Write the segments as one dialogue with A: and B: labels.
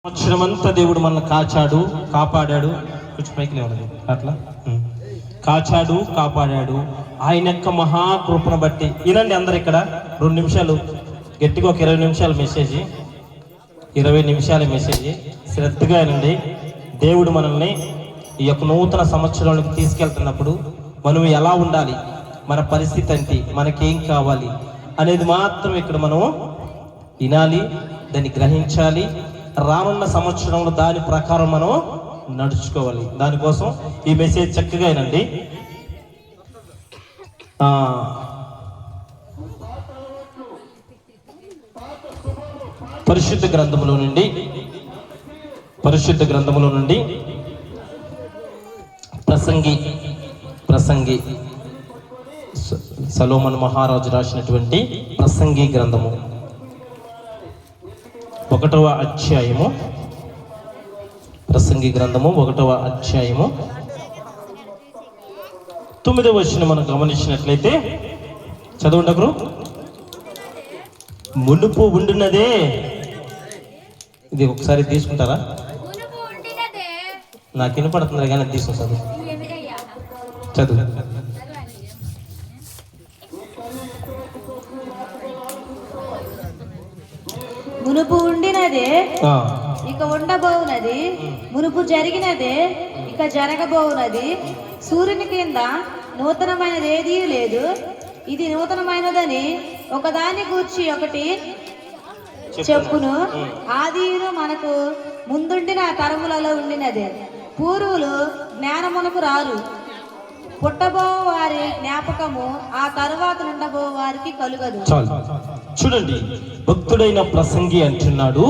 A: సంవత్సరమంతా దేవుడు మనల్ని కాపాడాడు. కొంచెం పైకి లేవలేదు అట్లా కాపాడాడు. ఆయన యొక్క మహాకృపను బట్టి వినండి అందరు ఇక్కడ 2 నిమిషాలు గట్టిగా ఒక 20 నిమిషాల మెసేజ్, 20 నిమిషాల మెసేజ్ శ్రద్ధగా వినండి. దేవుడు మనల్ని ఈ యొక్క నూతన సంవత్సరంలోకి తీసుకెళ్తున్నప్పుడు మనం ఎలా ఉండాలి, మన పరిస్థితి ఏంటి, మనకేం కావాలి అనేది మాత్రం ఇక్కడ మనం వినాలి, దాన్ని గ్రహించాలి. రానున్న సంవత్సరంలో దాని ప్రకారం మనం నడుచుకోవాలి. దానికోసం ఈ మెసేజ్ చక్కగా వినండి. పరిశుద్ధ గ్రంథములో నుండి ప్రసంగి సొలొమోను మహారాజు రాసినటువంటి ప్రసంగి గ్రంథము 1వ అధ్యాయము, ప్రసంగి గ్రంథము 1వ అధ్యాయము 9వ వచనం మనం గమనించినట్లయితే చదవండి ఒకరు. మునుపు ఉండినదే, ఇది ఒకసారి తీసుకుంటారా? నాకు వినపడుతుంది కానీ తీసుకుంటారు, చదువు.
B: మునుపు ఉండినదే ఇక ఉండబోవునది, మునుపు జరిగినదే ఇక జరగబోవునది. సూర్యుని కింద నూతనమైనది ఏదీ లేదు. ఇది నూతనమైనదని ఒకదాన్ని గూర్చి ఒకటి చెప్పును. ఆదియులు మనకు ముందుండిన తరములలో ఉండినదే. పూర్వులు జ్ఞానమునకు రారు. పుట్టబో వారి జ్ఞాపకము ఆ తరువాత నుండబో వారికి కలుగదు.
A: చూడండి, భక్తుడైన ప్రసంగి అంటున్నాడు,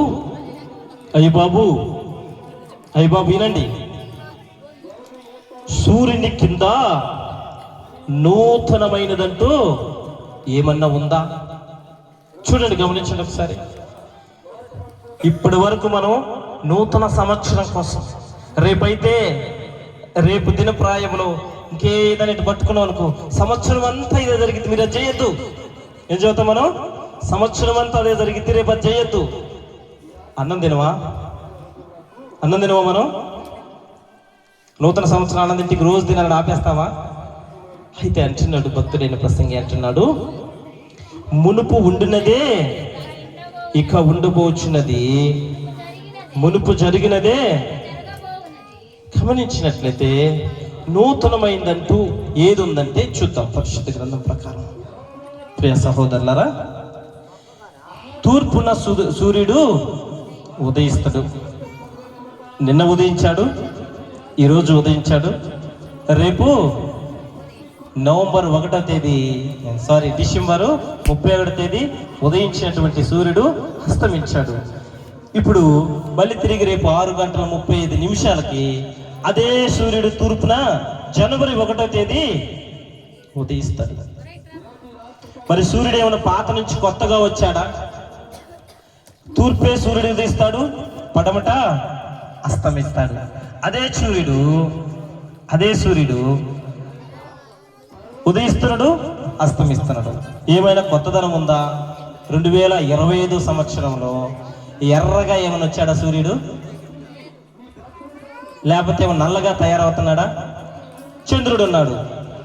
A: అయ్య బాబు వినండి, సూర్యుని కింద నూతనమైనదంటూ ఏమన్నా ఉందా? చూడండి, గమనించండి ఒకసారి. ఇప్పటి వరకు మనం నూతన సంవత్సరం కోసం రేపు దిన ప్రాయంలో ఇంకేదైనా పట్టుకున్నాం అనుకో, సంవత్సరం అంతా ఇదే జరిగింది, మీరు అది చేయొద్దు. ఏం చదువుతాం మనం? సంవత్సరం అంతా అదే జరిగింది, రేపు అది చేయొద్దు. అన్నం తినవా మనం? నూతన సంవత్సరం ఆనందింటికి రోజు తినాలని ఆపేస్తావా? అయితే అంటున్నాడు భక్తుడైన ప్రసంగి అంటున్నాడు, మునుపు ఉండినదే ఇక ఉండబోచున్నది, మునుపు జరిగినదే. గమనించినట్లయితే నూతనమైందంటూ ఏది ఉందంటే చూద్దాం పరిశుద్ధ గ్రంథం ప్రకారం. ప్రియ సహోదరులారా, తూర్పున సూర్యుడు ఉదయిస్తాడు. నిన్న ఉదయించాడు, ఈరోజు ఉదయించాడు. రేపు డిసెంబర్ 31వ తేదీ ఉదయించినటువంటి సూర్యుడు అస్తమించాడు. ఇప్పుడు మళ్ళీ తిరిగి రేపు 6:35 అదే సూర్యుడు తూర్పున జనవరి 1వ తేదీ ఉదయిస్తాడు. మరి సూర్యుడు ఏమైనా పాత నుంచి కొత్తగా వచ్చాడా? తూర్పే సూర్యుడు ఉదయిస్తాడు, పడమట అస్తమిస్తాడు. అదే సూర్యుడు ఉదయిస్తున్నాడు, అస్తమిస్తున్నాడు. ఏమైనా కొత్తదనం ఉందా? 2025 సంవత్సరంలో ఎర్రగా ఏమైనా వచ్చాడా సూర్యుడు? లేకపోతే ఏమైనా నల్లగా తయారవుతున్నాడా? చంద్రుడు ఉన్నాడు,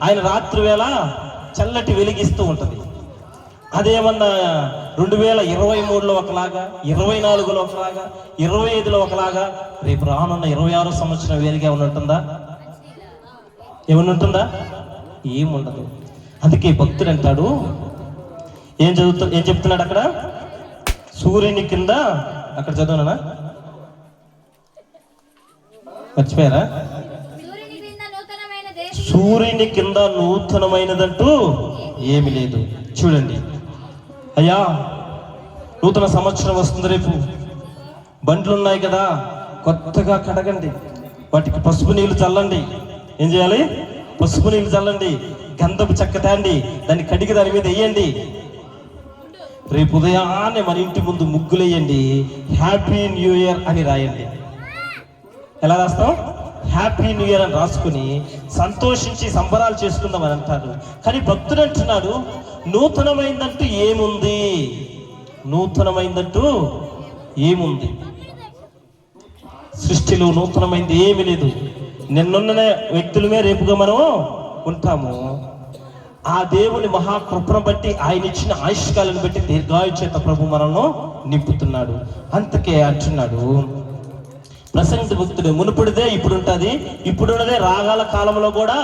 A: ఆయన రాత్రి వేళ చల్లటి వెలిగిస్తూ ఉంటుంది. అదేమన్నా 2023లో ఒకలాగా, 24లో ఒకలాగా, 25లో ఒకలాగా, రేపు రానున్న 26 సంవత్సరం వేరుగా ఉంటుందా? ఏమన్నా ఏముండదు. అందుకే భక్తుడు అంటాడు, ఏం చెప్తున్నాడు అక్కడ? సూర్యుని కింద, అక్కడ చదువునా మర్చిపోయారా? సూర్యుని కింద నూతనమైనదంటూ ఏమి లేదు. చూడండి అయ్యా, నూతన సంవత్సరం వస్తుంది, రేపు బండ్లు ఉన్నాయి కదా, కొత్తగా కడగండి, వాటికి పసుపు నీళ్లు చల్లండి. ఏం చేయాలి? పసుపు నీళ్లు చల్లండి, గంధపు చెక్క తేండి, దాన్ని కడిగి దాని మీద వేయండి. రేపు ఉదయాన్నే మన ఇంటి ముందు ముగ్గులు వేయండి, హ్యాపీ న్యూ ఇయర్ అని రాయండి. ఎలా రాస్తాం? హ్యాపీ న్యూ ఇయర్ అని రాసుకుని సంతోషించి సంబరాలు చేసుకుందామని అంటారు. కానీ భక్తుడు అంటున్నాడు, నూతనమైందంటూ ఏముంది? సృష్టిలో నూతనమైంది ఏమీ లేదు. నిన్నున్న వ్యక్తులమే రేపుగా మనం ఉంటాము. ఆ దేవుని మహాకృపను బట్టి, ఆయన ఇచ్చిన ఆయుష్కాలను బట్టి దీర్ఘాయు చేత ప్రభు మనల్ని నింపుతున్నాడు. అందుకే అంటున్నాడు ప్రసంగ భక్తుడు, మునుపుడిదే ఇప్పుడు ఉంటుంది, ఇప్పుడున్నదే రాగాల కాలంలో కూడా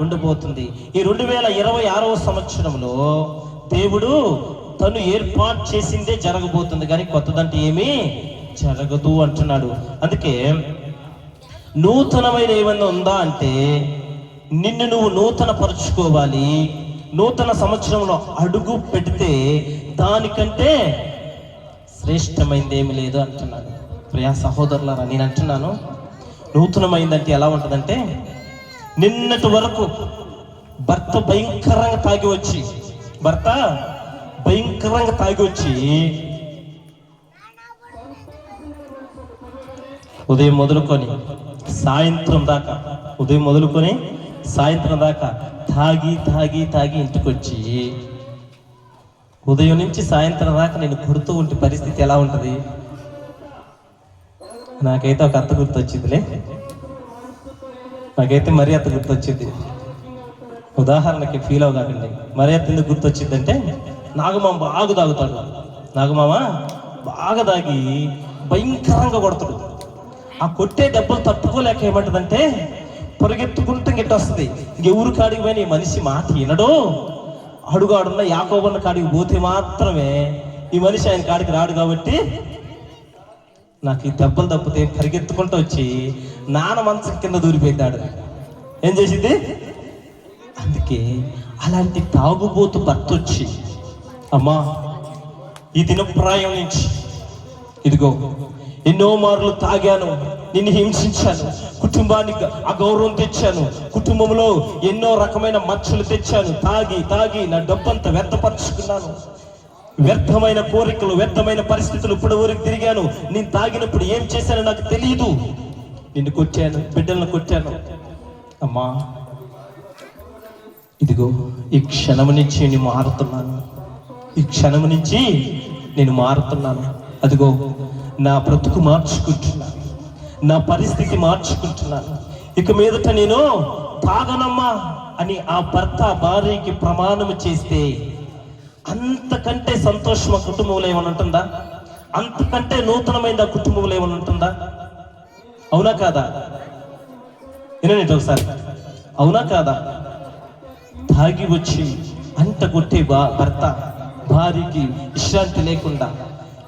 A: ఉండబోతుంది. ఈ 2026వ సంవత్సరంలో దేవుడు తను ఏర్పాటు చేసిందే జరగబోతుంది, కానీ కొత్తదంటే ఏమీ జరగదు అంటున్నాడు. అందుకే నూతనమైన ఏమన్నా ఉందా అంటే నిన్ను నువ్వు నూతన పరుచుకోవాలి. నూతన సంవత్సరంలో అడుగు పెడితే దానికంటే శ్రేష్టమైంది ఏమి లేదు అంటున్నాడు. ప్రియా సహోదరులారా, నేను అంటున్నాను, నూతనమైందంటే ఎలా ఉంటుందంటే, నిన్నటి వరకు భర్త భయంకరంగా తాగి వచ్చి ఉదయం మొదలుకొని సాయంత్రం దాకా తాగి ఇంటికి వచ్చి ఉదయం నుంచి సాయంత్రం దాకా నేను కొడుతూ ఉంటే పరిస్థితి ఎలా ఉంటుంది? నాకైతే ఒక అత్త గుర్తొచ్చిందిలే, మరీ అత్త గుర్తొచ్చింది. ఉదాహరణకి ఫీల్ అవ్వకండి. మరీ అత్త ఎందుకు గుర్తొచ్చిందంటే, నాగమామ బాగా తాగుతాడు. నాగమామ బాగా తాగి భయంకరంగా కొడతాడు. ఆ కొట్టే దెబ్బలు తట్టుకోలేక ఏమంటదంటే పొరగెత్తుకుంటూ గిట్ట వస్తుంది. ఎవరు కాడికి పోయిన ఈ మనిషి మాట వినడు, అడుగాడున్న యాకోబన్న కాడికి పోతే మాత్రమే ఈ మనిషి ఆయన కాడికి రాడు. కాబట్టి నాకు ఈ దెబ్బలు తప్పితే పరిగెత్తుకుంటూ వచ్చి నాన్న మంచం కింద దూరిపోయిద్దాడు. ఏం చేసింది? అందుకే అలాంటి తాగుబోతు భర్త వచ్చి, అమ్మా ఈ దినప్రాయం నుంచి ఇదిగో ఎన్నో మార్లు తాగాను, నిన్ను హింసించాను, కుటుంబానికి అగౌరవం తెచ్చాను, కుటుంబంలో ఎన్నో రకమైన మచ్చలు తెచ్చాను, తాగి నా డబ్బంతా వ్యర్థపరుచుకున్నాను, వ్యర్థమైన కోరికలు, వ్యర్థమైన పరిస్థితులు ఇప్పుడు ఊరికి తిరిగాను, నేను తాగినప్పుడు ఏం చేశానో నాకు తెలియదు, నిన్ను కొట్టాను, బిడ్డలను కొట్టాను. అమ్మా ఇదిగో ఈ క్షణము నుంచి నేను మారుతున్నాను. అదిగో నా బ్రతుకు మార్చుకుంటున్నాను, నా పరిస్థితి మార్చుకుంటున్నాను. ఇక మీదట నేను తాగనమ్మా అని ఆ భర్త భార్యకి ప్రమాణం చేస్తే అంతకంటే సంతోషం ఆ కుటుంబంలో ఏమైనా ఉంటుందా? అంతకంటే నూతనమైంది ఆ కుటుంబంలో ఏమైనా ఉంటుందా? అవునా కాదా? వినండి ఒకసారి, అవునా కాదా? తాగి వచ్చి అంత కొట్టే భర్త భార్యకి విశ్రాంతి లేకుండా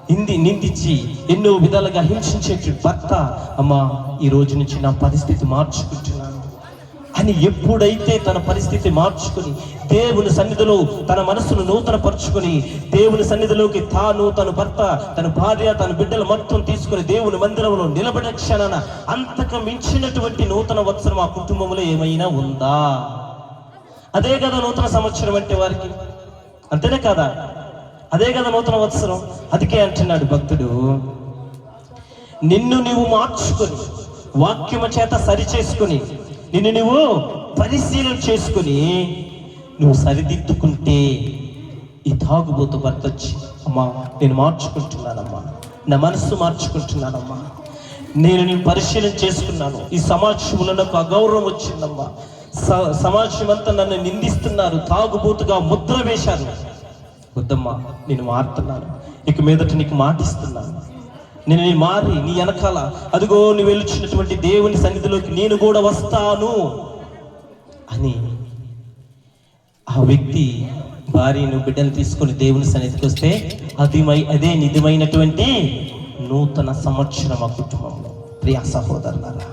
A: నిందించి ఎన్నో విధాలుగా హింసించే భర్త, అమ్మా ఈ రోజు నుంచి నా పరిస్థితి మార్చుకుంటున్నాను అని ఎప్పుడైతే తన పరిస్థితి మార్చుకుని దేవుని సన్నిధిలో తన మనసును నూతన పరుచుకొని దేవుని సన్నిధిలోకి తన భర్త, తన భార్య, తన బిడ్డలు మొత్తం తీసుకుని దేవుని మందిరంలో నిలబడిన క్షణాన అంతకు మించినటువంటి నూతన వత్సరం ఆ కుటుంబంలో ఏమైనా ఉందా? అదే కదా నూతన సంవత్సరం అంటే వారికి, అంతేనే కదా? అదే కదా నూతన వత్సరం. అందుకే అంటున్నాడు భక్తుడు, నిన్ను నువ్వు మార్చుకొని వాక్యము చేత సరిచేసుకుని నిన్ను నువ్వు పరిశీలన చేసుకుని నువ్వు సరిదిద్దుకుంటే ఈ తాగుబోతు భర్త వచ్చి, అమ్మా నేను మార్చుకుంటున్నానమ్మా, నా మనస్సు మార్చుకుంటున్నానమ్మా, నేను పరిశీలన చేసుకున్నాను, ఈ సమాజంలో నాకు అగౌరవం వచ్చిందమ్మా, సమాజం అంతా నన్ను నిందిస్తున్నారు, తాగుబోతుగా ముద్ర వేశారు, వద్దమ్మా నేను మారుతున్నాను, ఇక మీదట నీకు మాటిస్తున్నాను, నేను మారి నీ వెనకాల అదిగో నువ్వు వెళ్ళుచున్నటువంటి దేవుని సన్నిధిలోకి నేను కూడా వస్తాను అని ఆ వ్యక్తి భార్యను బిడ్డను తీసుకొని దేవుని సన్నిధికి వస్తే అదే నిజమైనటువంటి నూతన సంవత్సరం ఆ కుటుంబంలో. ప్రియా సహోదరులారా,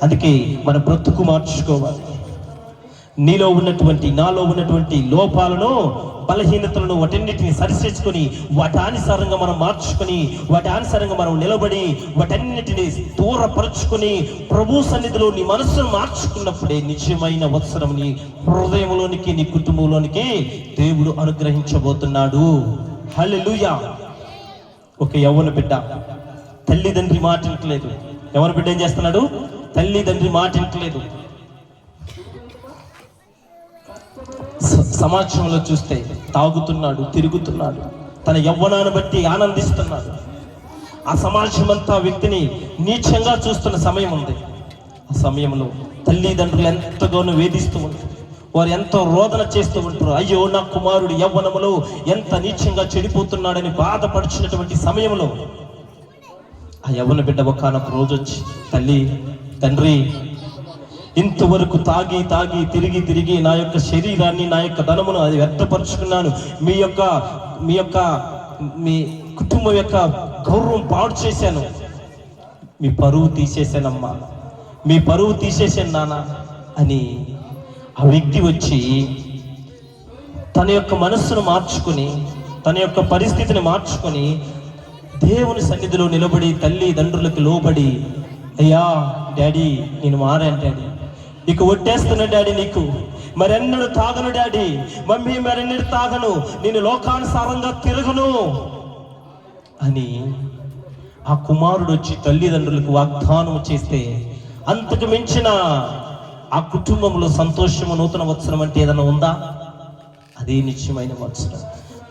A: అందుకే మన బ్రతుకు మార్చుకోవాలి. నాలో ఉన్నటువంటి లోపాలను, బలహీనతలను వాటన్నిటిని సరిచేసుకొని వాటానుసారంగా మనం మార్చుకొని వాటానుసారంగా మనం నిలబడి వాటన్నిటిని దూరపరుచుకొని ప్రభు సన్నిధిలో నీ మనస్సును మార్చుకున్నప్పుడే నిజమైన వత్సరం నీ హృదయంలోనికి, నీ కుటుంబంలోనికి దేవుడు అనుగ్రహించబోతున్నాడు. హల్లెలూయా. ఒక యవ్వన బిడ్డ తల్లిదండ్రి మాట వింటలేదు. యవ్వన బిడ్డ ఏం చేస్తున్నాడు? తల్లిదండ్రి మాట వింటలేదు. సమాజంలో చూస్తే తాగుతున్నాడు, తిరుగుతున్నాడు, తన యవ్వనాన్ని బట్టి ఆనందిస్తున్నాడు. ఆ సమాజం అంతా వ్యక్తిని నీచంగా చూస్తున్న సమయం ఉంది. ఆ సమయంలో తల్లిదండ్రులు ఎంతగానో వేధిస్తూ ఉంటారు, వారు ఎంతో రోదన చేస్తూ ఉంటారు. అయ్యో నా కుమారుడు యవ్వనములో ఎంత నీచంగా చెడిపోతున్నాడని బాధపడుచున్నటువంటి సమయంలో ఆ యవ్వన బిడ్డ ఒకానొక రోజు వచ్చి, తల్లి తండ్రి, ఇంతవరకు తాగి తాగి తిరిగి తిరిగి నా యొక్క శరీరాన్ని, నా యొక్క ధనమును అది వ్యర్థపరుచుకున్నాను. మీ కుటుంబం యొక్క గౌరవం పాడు చేశాను. మీ పరువు తీసేశానమ్మా, మీ పరువు తీసేశాను నాన్న అని ఆ వ్యక్తి వచ్చి తన యొక్క మనస్సును మార్చుకొని, తన యొక్క పరిస్థితిని మార్చుకొని దేవుని సన్నిధిలో నిలబడి తల్లిదండ్రులకు లోబడి, అయ్యా డాడీ నేను మారాను డాడీ, ఇక ఒట్టేస్తున్నా డాడీ, నీకు మరెన్నడూ తాగను డాడీ, మమ్మీ మరెన్నడూ తాగను, నేను లోకానుసారంగా తిరగను అని ఆ కుమారుడు వచ్చి తల్లిదండ్రులకు వాగ్దానం చేస్తే, అంతకు మించిన ఆ కుటుంబంలో సంతోషము, నూతన వత్సరం అంటే ఏదైనా ఉందా? అదే నిత్యమైన వత్సరం.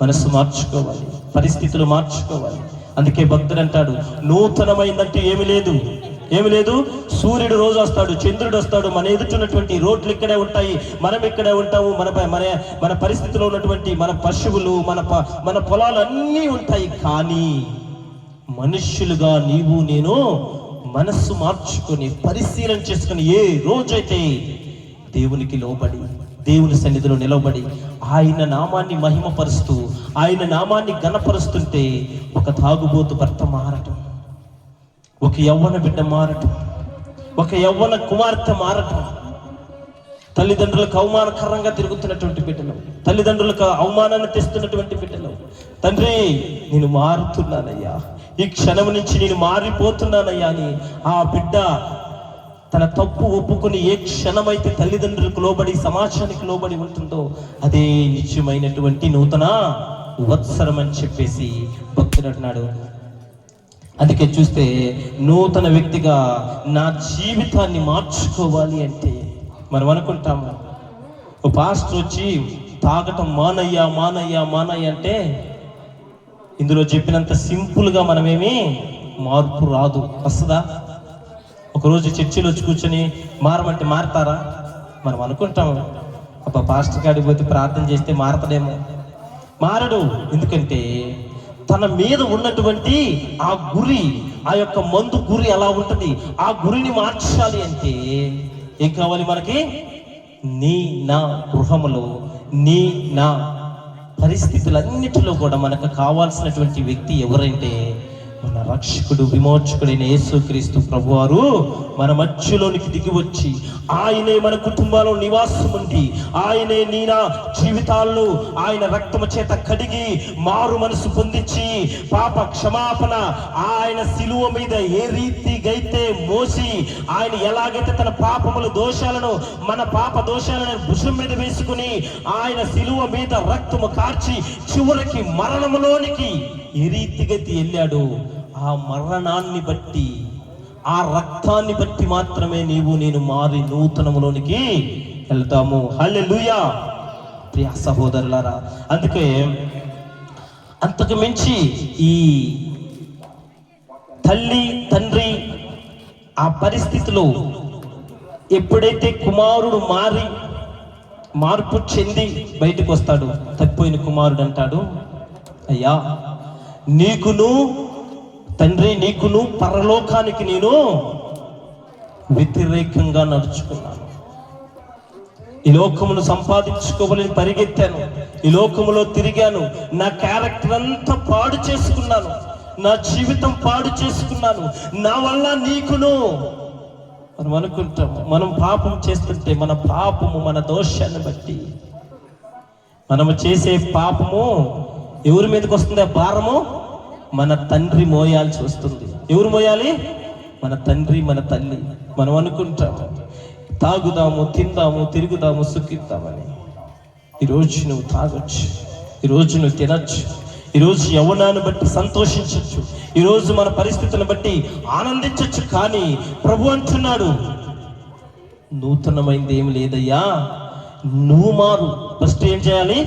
A: మనసు మార్చుకోవాలి, పరిస్థితులు మార్చుకోవాలి. అందుకే భక్తుడు అంటాడు, నూతనమైందంటే ఏమి లేదు, ఏమి లేదు. సూర్యుడు రోజు వస్తాడు, చంద్రుడు వస్తాడు, మన ఎదుటిన్నటువంటి రోడ్లు ఇక్కడే ఉంటాయి, మనం ఇక్కడే ఉంటాము, మన పరిస్థితిలో ఉన్నటువంటి మన పశువులు, మన పొలాలు అన్నీ ఉంటాయి. కానీ మనుష్యులుగా నీవు నేను మనస్సు మార్చుకొని పరిశీలన చేసుకుని ఏ రోజైతే దేవునికి లోబడి, దేవుని సన్నిధిలో నిలబడి ఆయన నామాన్ని మహిమపరుస్తూ, ఆయన నామాన్ని ఘనపరుస్తుంటే ఒక తాగుబోతు భర్త మారటం, ఒక యవ్వన బిడ్డ మారటం, ఒక యవ్వన కుమార్తె మారటం, తల్లిదండ్రులకు అవమానకరంగా తిరుగుతున్నటువంటి బిడ్డలు, తల్లిదండ్రులకు అవమానాన్ని తెస్తున్నటువంటి బిడ్డలు, తండ్రి నేను మారుతున్నానయ్యా, ఈ క్షణం నుంచి నేను మారిపోతున్నానయ్యా అని ఆ బిడ్డ తన తప్పు ఒప్పుకొని ఏ క్షణమైతే తల్లిదండ్రులకు లోబడి, సమాజానికి లోబడి ఉంటుందో అదే నిత్యమైనటువంటి నూతన వత్సరం అని చెప్పేసి భక్తుడు అంటున్నాడు. అందుకే చూస్తే నూతన వ్యక్తిగా నా జీవితాన్ని మార్చుకోవాలి అంటే మనం అనుకుంటాము, ఓ పాస్టర్ వచ్చి తాగటం మానయ్యా మానయ్యా మానయ్య అంటే ఇందులో చెప్పినంత సింపుల్గా మనమేమి మార్పు రాదు. వస్తుందా? ఒకరోజు చర్చిలో వచ్చి కూర్చొని మారమంటే మారతారా? మనం అనుకుంటాము, అబ్బా పాస్టర్ కాడికి పోతే ప్రార్థన చేస్తే మారతడేమో. మారడు. ఎందుకంటే తన మీద ఉన్నటువంటి ఆ గురి, ఆ యొక్క మందు గురి అలా ఉంటుంది. ఆ గురిని మార్చాలి అంటే ఏం కావాలి మనకి? నీ నా గృహములో, నీ నా పరిస్థితులన్నిటిలో కూడా మనకు కావాల్సినటువంటి వ్యక్తి ఎవరంటే మన రక్షకుడు, విమోచకుడైన యేసుక్రీస్తు ప్రభువారు మన మధ్యలోనికి దిగి వచ్చి ఆయనే మన కుటుంబాల్లో నివాసం ఉండి, ఆయనే నీనా జీవితాల్లో ఆయన రక్తము చేత కడిగి మారు మనసు పొందించి పాప క్షమాపణ ఆయన శిలువ మీద ఏ రీతిగైతే మోసి, ఆయన ఎలాగైతే తన పాపముల దోషాలను, మన పాప దోషాలను భుజం మీద వేసుకుని ఆయన శిలువ మీద రక్తము కార్చి చివరికి మరణములోనికి ఏ రీతిగైతే వెళ్ళాడు, ఆ మరణాన్ని బట్టి, ఆ రక్తాన్ని బట్టి మాత్రమే నీవు నేను మారి నూతనములోనికి వెళ్తాము. హల్లెలూయా ప్రియ సహోదరులారా. అందుకే అంతకు మించి ఈ తల్లి తండ్రి ఆ పరిస్థితిలో ఎప్పుడైతే కుమారుడు మార్పు చెంది బయటకు వస్తాడు, తప్పిపోయిన కుమారుడు అంటాడు, అయ్యా నీకును తండ్రి, నీకును పరలోకానికి నేను వ్యతిరేకంగా నడుచుకున్నాను. ఈ లోకమును సంపాదించుకోవాలని పరిగెత్తాను, ఈ లోకములో తిరిగాను, నా క్యారెక్టర్ అంతా పాడు చేసుకున్నాను, నా జీవితం పాడు చేసుకున్నాను, నా వల్ల నీకును. మనం అనుకుంటాము, మనం పాపం చేస్తుంటే మన పాపము, మన దోషాన్ని బట్టి మనము చేసే పాపము ఎవరి మీదకి వస్తుంది? ఆ భారము మన తండ్రి మోయాల్సి వస్తుంది. ఎవరు మోయాలి? మన తండ్రి, మన తల్లి. మనం అనుకుంటాము తాగుదాము, తిందాము, తిరుగుదాము, సుఖిద్దామని. ఈరోజు నువ్వు తాగొచ్చు, ఈరోజు నువ్వు తినచ్చు, ఈరోజు యవ్వనాన్ని బట్టి సంతోషించవచ్చు, ఈరోజు మన పరిస్థితులను బట్టి ఆనందించవచ్చు. కానీ ప్రభు అంటున్నాడు, నూతనమైంది ఏమి లేదయ్యా, నువ్వు మారు. ఫస్ట్ ఏం చేయాలి?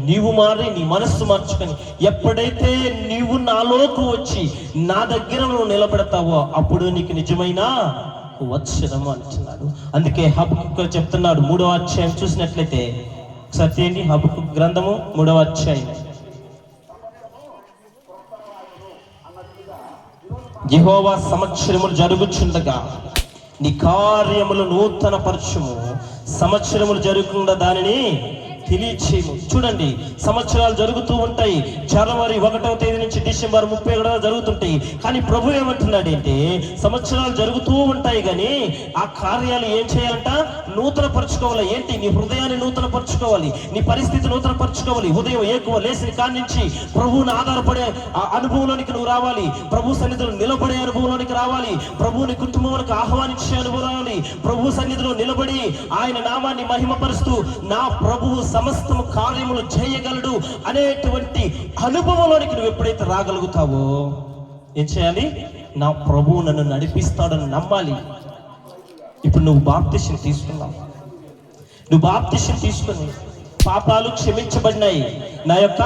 A: నీవు మారి నీ మనస్సు మార్చుకొని ఎప్పుడైతే నీవు నాలోకి వచ్చి నా దగ్గర నువ్వు నిలబెడతావో అప్పుడు నీకు నిజమైన వత్సరము అంటున్నాడు. అందుకే హబక్కూకు చెప్తున్నాడు 3వ అధ్యాయం చూసినట్లయితే ఒకసారి ఏంటి హబక్కూకు గ్రంథము 3వ అధ్యాయం. యెహోవా సంవత్సరములు జరుగుచుండగా నీ కార్యములు నూతన పరచుము, సంవత్సరములు జరుగుకుండా దానిని తెలియచేయము. చూడండి, సంవత్సరాలు జరుగుతూ ఉంటాయి. జనవరి 1వ తేదీ నుంచి డిసెంబర్ 31 జరుగుతుంటాయి. కానీ ప్రభు ఏమంటున్నాడు అంటే సంవత్సరాలు జరుగుతూ ఉంటాయి కానీ ఆ కార్యాలు ఏం చేయాలంట? నూతన పరుచుకోవాలి. ఏంటి? నీ హృదయాన్ని నూతన పరుచుకోవాలి, నీ పరిస్థితి నూతన పరుచుకోవాలి. ఉదయం ఎక్కువ లేచిన కాడి నుంచి ప్రభువుని ఆధారపడే ఆ అనుభవంలోనికి నువ్వు రావాలి. ప్రభు సన్నిధిలో నిలబడే అనుభవంలోనికి రావాలి. ప్రభువుని కుటుంబానికి ఆహ్వానించే అనుభవం రావాలి. ప్రభు సన్నిధిలో నిలబడి ఆయన నామాన్ని మహిమపరుస్తూ నా ప్రభువు సమస్తము కార్యములు చేయగలడు అనేటువంటి అనుభవంలోనికి నువ్వు ఎప్పుడైతే రాగలుగుతావో ఏం చేయాలి? నా ప్రభువు నన్ను నడిపిస్తాడని నమ్మాలి. ఇప్పుడు నువ్వు బాప్తిసం తీసుకున్నావు. నువ్వు బాప్తిసం తీసుకుని పాపాలు క్షమించబడినాయి, నా యొక్క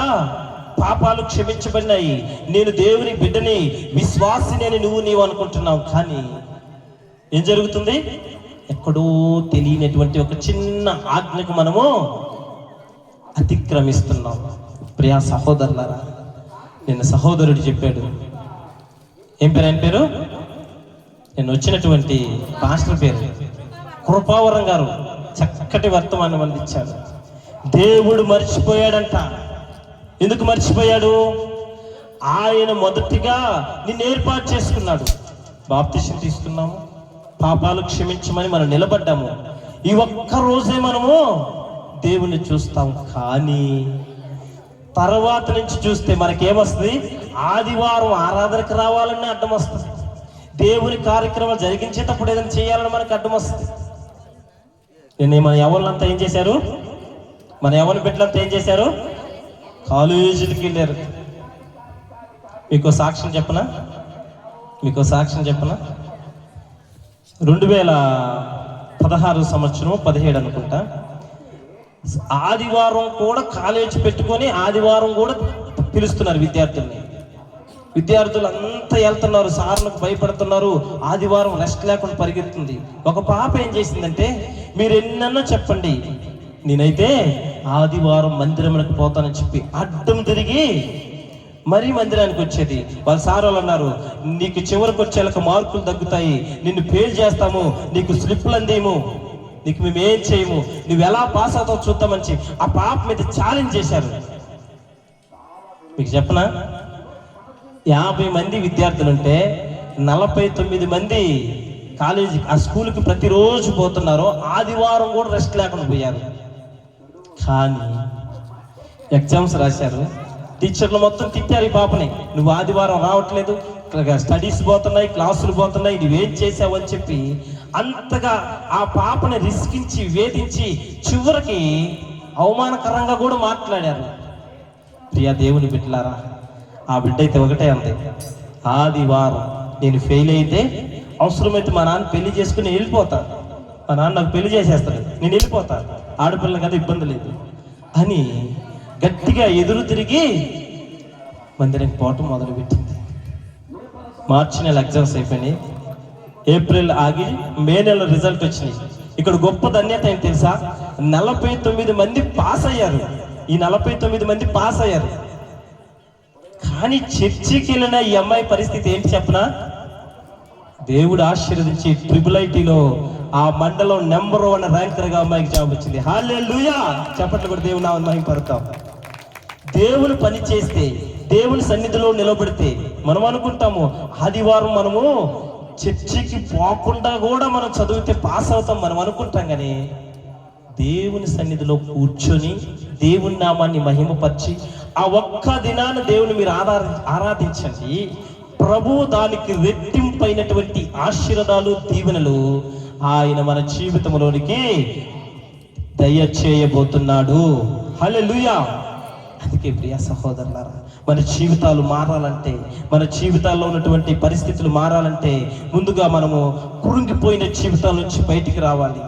A: పాపాలు క్షమించబడినాయి, నేను దేవుని బిడ్డని, విశ్వాసిని అని నీవు అనుకుంటున్నావు. కానీ ఏం జరుగుతుంది? ఎక్కడో తెలియనటువంటి ఒక చిన్న ఆజ్ఞకు మనము అతిక్రమిస్తున్నాం. ప్రియా సహోదరులారా, నిన్న సహోదరుడు చెప్పాడు. ఏం పేరు? ఆయన పేరు నేను వచ్చినటువంటి పాస్టర్ పేరు కృపావరం గారు. చక్కటి వర్తమానం అందించాడు. దేవుడు మర్చిపోయాడంట. ఎందుకు మర్చిపోయాడు? ఆయన మొదటిగా నిన్ను ఏర్పాటు చేసుకున్నాడు. బాప్తిసం తీసుకున్నాము, పాపాలు క్షమించమని మనం నిలబడ్డాము. ఈ ఒక్క రోజే మనము దేవుణ్ణి చూస్తాం. కానీ తర్వాత నుంచి చూస్తే మనకేమొస్తుంది? ఆదివారం ఆరాధనకు రావాలని అడ్డం వస్తుంది. దేవుని కార్యక్రమాలు జరిగించేటప్పుడు ఏదైనా చేయాలని మనకు అడ్డం వస్తుంది. మన ఎవరినంతా ఏం చేశారు? మన ఎవరి బిడ్డలంతా ఏం చేశారు? కాలేజీలకు వెళ్ళారు. మీకు సాక్ష్యం చెప్పనా? 2016 సంవత్సరం 17 అనుకుంటా, ఆదివారం కూడా కాలేజీ పెట్టుకొని ఆదివారం కూడా పిలుస్తున్నారు విద్యార్థుల్ని. విద్యార్థులు అంతా వెళ్తున్నారు, సార్లకు భయపడుతున్నారు. ఆదివారం రెస్ట్ లేకుండా పరిగెత్తుంది. ఒక పాప ఏం చేసిందంటే, మీరు ఎన్నన్నా చెప్పండి, నేనైతే ఆదివారం మందిరంలోకి పోతానని చెప్పి అడ్డం తిరిగి మరీ మందిరానికి వచ్చేది. వాళ్ళ సార్ వాళ్ళు అన్నారు, నీకు చివరికి వచ్చేళ్ళకి మార్కులు తగ్గుతాయి, నిన్ను ఫెయిల్ చేస్తాము, నీకు స్లిప్లు అందేము, నీకు మేమేం చేయము, నువ్వు ఎలా పాస్ అవుతావు చూద్దామని చెప్పి ఆ పాప మీద ఛాలెంజ్ చేశారు. మీకు చెప్పనా, 50 మంది విద్యార్థులుంటే 49 మంది కాలేజీ ఆ స్కూల్కి ప్రతిరోజు పోతున్నారు. ఆదివారం కూడా రెస్ట్ లేకుండా పోయారు. కానీ ఎగ్జామ్స్ రాశారు. టీచర్లు మొత్తం తిట్టారు ఈ పాపని, నువ్వు ఆదివారం రావట్లేదు, స్టడీస్ పోతున్నాయి, క్లాసులు పోతున్నాయి, నువ్వేం చేసావు అని చెప్పి అంతగా ఆ పాపని రిస్కించి వేధించి చివరికి అవమానకరంగా కూడా మాట్లాడారు. ప్రియా దేవుని బిడ్డలారా, ఆ బిడ్డ అయితే ఒకటే అంది, ఆదివారం నేను ఫెయిల్ అయితే అవసరమైతే మా నాన్న పెళ్లి చేసుకుని వెళ్ళిపోతా, మా నాన్న నాకు పెళ్లి చేసేస్తాడు, నేను వెళ్ళిపోతా, ఆడపిల్ల కదా ఇబ్బంది లేదు అని గట్టిగా ఎదురు తిరిగి మందిరానికి పోవటం మొదలుపెట్టింది. మార్చి నెల ఎగ్జామ్స్ అయిపోయినాయి, ఏప్రిల్ ఆగి మే నెల రిజల్ట్ వచ్చినాయి. ఇక్కడ గొప్ప ధన్యత ఏంటి తెలుసా? 49 మంది పాస్ అయ్యారు. ఈ 49 మంది పాస్ అయ్యారు. కానీ చర్చికి వెళ్ళిన ఈ అమ్మాయి పరిస్థితి ఏంటి చెప్పనా? దేవుడు ఆశీర్వదించి ట్రిపుల్-ఐటీలో ఆ మండలం నెంబర్ 1 ర్యాంకర్గా అమ్మాయికి జాబ్ వచ్చింది. హల్లెలూయా! చెప్పట్లు కూడా దేవుని నామమున మహిమపడతాం. దేవుని పని చేస్తే, దేవుని సన్నిధిలో నిలబడితే మనం అనుకుంటాము ఆదివారం మనము చర్చికి పోకుండా కూడా మనం చదివితే పాస్ అవుతాం మనం అనుకుంటాం. కానీ దేవుని సన్నిధిలో కూర్చొని దేవుని నామాన్ని మహిమపరిచి ఆ ఒక్క దినాన దేవుని మీరు ఆరాధించండి. ప్రభు దానికి రెట్టింపైనటువంటి ఆశీర్వాదాలు, దీవెనలు ఆయన మన జీవితంలోనికి దయచేయబోతున్నాడు. హల్లెలూయా! అందుకే ప్రియ సహోదరులారా, మన జీవితాలు మారాలంటే, మన జీవితాల్లో ఉన్నటువంటి పరిస్థితులు మారాలంటే ముందుగా మనము కృంగిపోయిన జీవితాల నుంచి బయటికి రావాలి,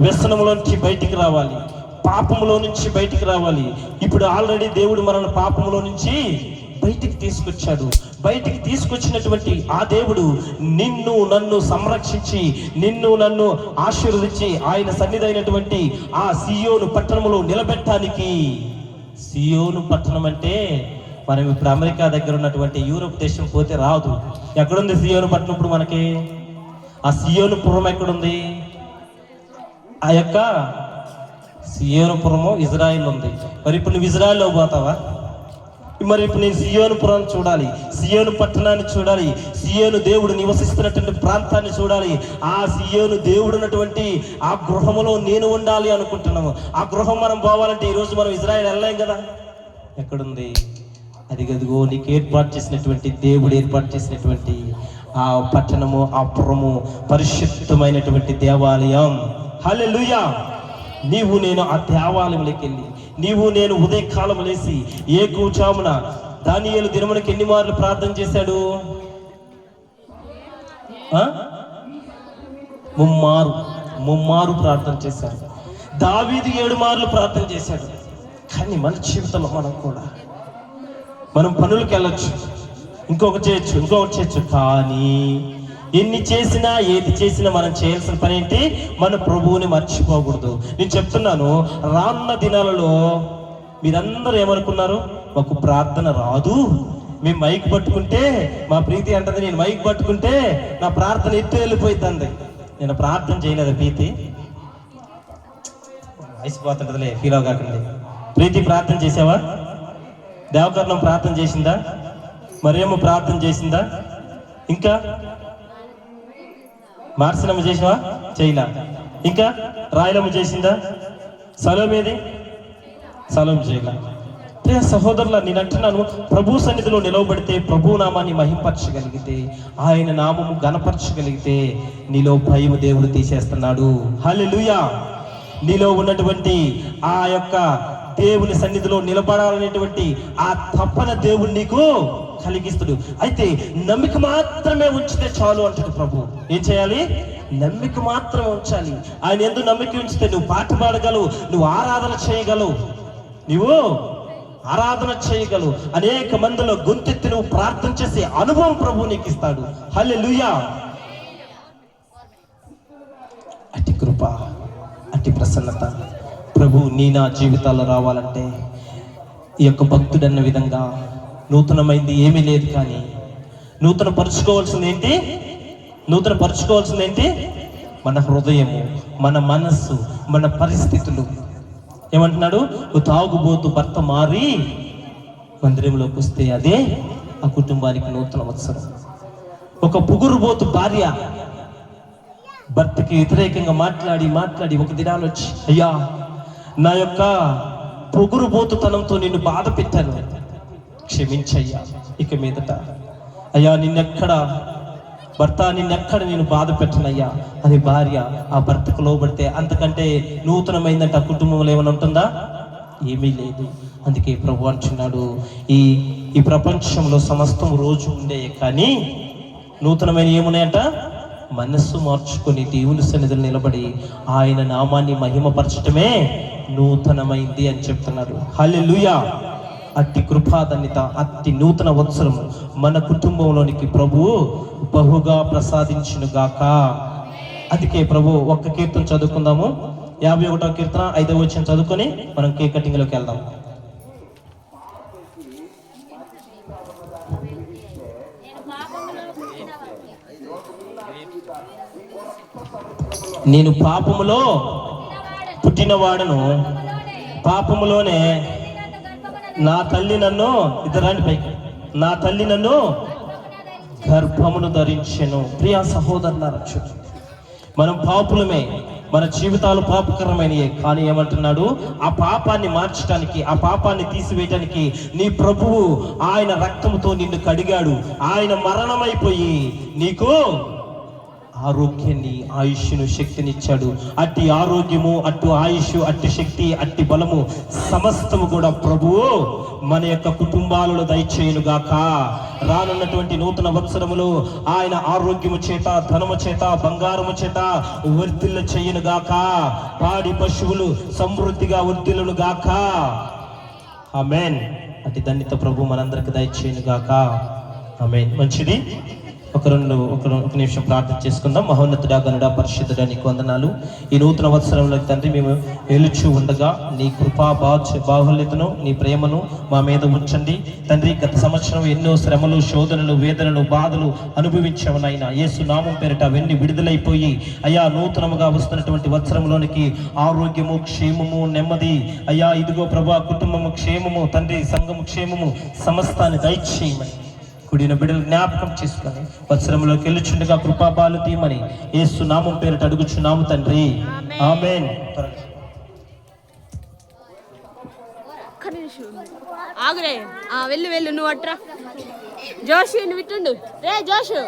A: వ్యసనంలో నుంచి బయటికి రావాలి, పాపములో నుంచి బయటికి రావాలి. ఇప్పుడు ఆల్రెడీ దేవుడు మనల్ని పాపములో నుంచి బయటికి తీసుకొచ్చాడు. బయటికి తీసుకొచ్చినటువంటి ఆ దేవుడు నిన్ను నన్ను సంరక్షించి నిన్ను నన్ను ఆశీర్వదించి ఆయన సన్నిధైనటువంటి ఆ సియోను పట్టణంలో నిలబెట్టడానికి. సియోను పట్టణం అంటే మనం ఇప్పుడు అమెరికా దగ్గర ఉన్నటువంటి యూరోప్ దేశం పోతే రాదు. ఎక్కడుంది సియోను పట్టణం? ఇప్పుడు మనకి ఆ సియోను పురం ఎక్కడుంది? ఆ యొక్క సియోను పురము ఇజ్రాయిల్ ఉంది. మరి ఇప్పుడు నువ్వు ఇజ్రాయిల్లో పోతావా? మరి ఇప్పుడు నేను సియోను పురాన్ని చూడాలి, సియోను పట్టణాన్ని చూడాలి, సియోను దేవుడు నివసిస్తున్నటువంటి ప్రాంతాన్ని చూడాలి. ఆ సియోను దేవుడు ఉన్నటువంటి ఆ గృహములో నేను ఉండాలి అనుకుంటున్నాము. ఆ గృహం మనం పోవాలంటే ఈరోజు మనం ఇజ్రాయిల్ వెళ్ళలేం కదా. ఎక్కడుంది? అది గదిగో నీకు ఏర్పాటు చేసినటువంటి దేవుడు ఏర్పాటు చేసినటువంటి ఆ పట్టణము, ఆ పురము పరిశుద్ధమైనటువంటి దేవాలయం. హల్లెలూయా. నీవు నేను ఆ దేవాలయంలోకి వెళ్ళి నీవు నేను ఉదయకాలం లేసి ఏకూచామున దానియేలు దినమునకి ఎన్ని మార్లు ప్రార్థన చేశాడు? ముమ్మారు ప్రార్థన చేశాడు. దావీదు 7 మార్లు ప్రార్థన చేశాడు. కానీ మన జీవితంలో మనం పనులకు వెళ్ళొచ్చు, ఇంకొకటి చేయొచ్చు. కానీ ఎన్ని చేసినా ఏది చేసినా మనం చేయాల్సిన పని ఏంటి? మన ప్రభువుని మర్చిపోకూడదు. నేను చెప్తున్నాను, రానున్న దినాలలో మీరందరూ ఏమనుకున్నారు? మాకు ప్రార్థన రాదు, మేము మైక్ పట్టుకుంటే మా ప్రీతి అంటది, నేను మైక్ పట్టుకుంటే నా ప్రార్థన ఎత్తు వెళ్ళిపోతుంది. నేను ప్రార్థన చేయలేదు. ప్రీతి అయిపోతుంటదిలే, ఫీల్ అవ్వకండి. ప్రీతి ప్రార్థన చేసావా? దేవకర్ణం ప్రార్థన చేసిందా? మరేమో ప్రార్థన చేసిందా? ఇంకా మార్సినమ్మ చేసావా? చేయలా. ఇంకా రాయలమ్మ చేసిందా? సలోమేది? సలోం చేయలా. ప్రియ సహోదరుల, నేను అంటున్నాను, ప్రభు సన్నిధిలో నిలవబడితే, ప్రభు నామాన్ని మహింపరచగలిగితే, ఆయన నామము గణపరచగలిగితే నీలో భయము దేవుడు తీసేస్తున్నాడు. హల్లెలూయా. నీలో ఉన్నటువంటి ఆ యొక్క దేవుని సన్నిధిలో నిలబడాలనేటువంటి ఆ తపన దేవుడు నీకు కలిగిస్తుడు. అయితే నమ్మిక మాత్రమే ఉంచితే చాలు అంటాడు ప్రభు. ఏం చేయాలి? నమ్మిక మాత్రమే ఉంచాలి. ఆయన ఎందుకు నమ్మిక ఉంచితే నువ్వు పాట పాడగలవు, నువ్వు ఆరాధన చేయగలవు, అనేక మందిలో గొంతెత్తి నువ్వు ప్రార్థన చేసే అనుభవం ప్రభు నీకు ఇస్తాడు. హల్లెలూయా. అతి కృప, అతి ప్రసన్నత ప్రభు నా జీవితాల్లో రావాలంటే ఈ యొక్క భక్తుడన్న విధంగా నూతనమైంది ఏమీ లేదు. కానీ నూతన పరుచుకోవాల్సింది ఏంటి? మన హృదయము, మన మనస్సు, మన పరిస్థితులు. ఏమంటున్నాడు? తాగుబోతు భర్త మారి మందిరంలోకి వస్తే అదే ఆ కుటుంబానికి నూతన వత్సరం. ఒక పుగురుబోతు భార్య భర్తకి వ్యతిరేకంగా మాట్లాడి ఒక దినాలు వచ్చి, అయ్యా నా యొక్క పొగురుబోతుతనంతో నిన్ను బాధ పెట్టాను, క్షమించయ్యా, ఇక మీదట అయ్యా నిన్నెక్కడ నేను బాధ పెట్టనయ్యా అని భార్య ఆ భర్తకు లోబడితే అంతకంటే నూతనమైందంటే ఆ కుటుంబంలో ఏమైనా ఉంటుందా? ఏమీ లేదు. అందుకే ప్రభు అంటున్నాడు, ఈ ప్రపంచంలో సమస్తం రోజు ఉండే కానీ నూతనమైన ఏమున్నాయంట? మనస్సు మార్చుకొని దేవుని సన్నిధిలో నిలబడి ఆయన నామాన్ని మహిమపరచటమే నూతనమైంది అని చెప్తున్నారు. హల్లెలూయా. అట్టి కృపాధన్యత, అట్టి నూతన వత్సరము మన కుటుంబంలోనికి ప్రభువు బహుగా ప్రసాదించునుగాక. అందుకే ప్రభు ఒక్క కీర్తన చదువుకుందాము. 51వ కీర్తన 5వ వచనం చదువుకొని మనం కేక్ కటింగ్ లోకి వెళ్దాం. నేను పాపములో పుట్టినవాడను, పాపములోనే నా తల్లి నన్ను గర్భమును ధరించెను. ప్రియా సహోదరులారా, మనం పాపులమే, మన జీవితాలు పాపకరమైనయే. కానీ ఏమంటున్నాడు? ఆ పాపాన్ని మార్చడానికి, ఆ పాపాన్ని తీసివేయటానికి నీ ప్రభువు ఆయన రక్తముతో నిన్ను కడిగాడు. ఆయన మరణమైపోయి నీకు ఆరోగ్యాన్ని, ఆయుష్ను, శక్తినిచ్చాడు. అట్టి ఆరోగ్యము, అటు ఆయుష్, అట్టి శక్తి, అట్టి బలము సమస్తము కూడా ప్రభువు మన యొక్క కుటుంబాలలో దయచేయునుగాక. రానున్నటువంటి నూతన వత్సరములో ఆయన ఆరోగ్యము చేత, ధనము చేత, బంగారము చేత వర్ధిల్ల చేయునుగాక. పాడి పశువులు సమృద్ధిగా వర్ధిల్లును గాక. ఆమేన్. అతి ధన్యత ప్రభు మనందరికి దయచేయునుగాక. ఆమేన్. మంచిది. ఒక నిమిషం ప్రార్థన చేసుకుందాం. మహోన్నతుడా, గనుడా, పరిశుద్ధుడా, నీకు వందనాలు. ఈ నూతన వత్సరంలో తండ్రి మేము వెలుచు ఉండగా నీ కృపా బాహుల్యతను, నీ ప్రేమను మా మీద ఉంచండి తండ్రి. గత సంవత్సరం ఎన్నో శ్రమలు, శోధనలు, వేదనలు, బాధలు అనుభవించాము నాయన. యేసు నామం పేరిట అవన్నీ విడుదలైపోయి అయ్యా నూతనముగా వస్తున్నటువంటి వత్సరంలోనికి ఆరోగ్యము, క్షేమము, నెమ్మది అయ్యా ఇదిగో ప్రభా, కుటుంబము క్షేమము తండ్రి, సంఘము క్షేమము సమస్తాన్ని దయచేయమని కూడిన బిడ్డలు జ్ఞాపకం చేసుకొని వత్సరంలోకి వెళ్ళుచుండగా కృపాబాలు తీయమని యేసు నామం పేరిట అడుగుచున్నాము తండ్రి. ఆమేన్.
C: ఆగురే వెళ్ళు నువ్వు అట్రా. జోషి నువ్వు ఇట్టుండు రే జోషు.